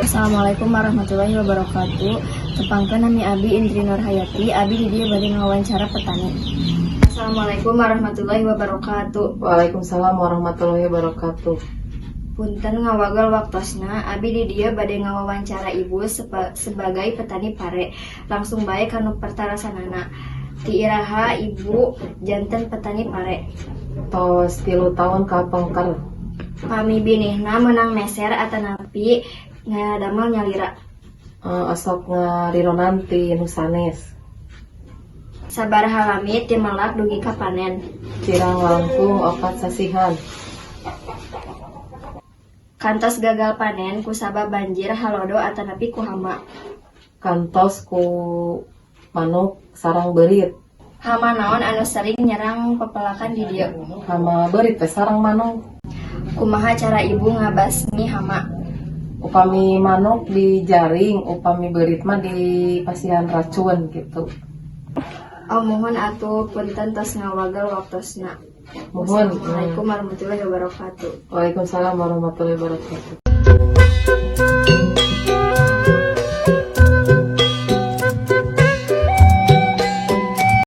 Assalamualaikum warahmatullahi wabarakatuh. Tepangkeun nami Abi Indri Nurhayati. Abi di dieu bade ngawawancara petani. Assalamualaikum warahmatullahi wabarakatuh. Waalaikumsalam warahmatullahi wabarakatuh. Punten ngawagal waktosna. Abi di dieu bade ngawawancara ibu sebagai petani pare. Langsung bae kanu pertarasanana. Ti iraha ibu janten petani pare. Tos 3 tahun kapengker. Kami binihna menang meser atanapi ngadamel nyalira. Asok ngariro nanti nu sanes. Sabaraha lami ti melak dugi ka panen. Cirang langkung 4 sasihan. Kantos gagal panen kusabab banjir halodo atanapi ku hama. Kantos ku manuk sarang berit. Hama naon anu sering nyerang pepelakan di dieu? Hama berit teh sarang manuk. Kumaha cara ibu ngabasmi hama? Upami manuk dijaring, upami berit mah dipasihan racun gitu. Mohon atuh punten tos ngawagal waktosna. Mohon. Assalamualaikum warahmatullahi wabarakatuh. Waalaikumsalam warahmatullahi wabarakatuh.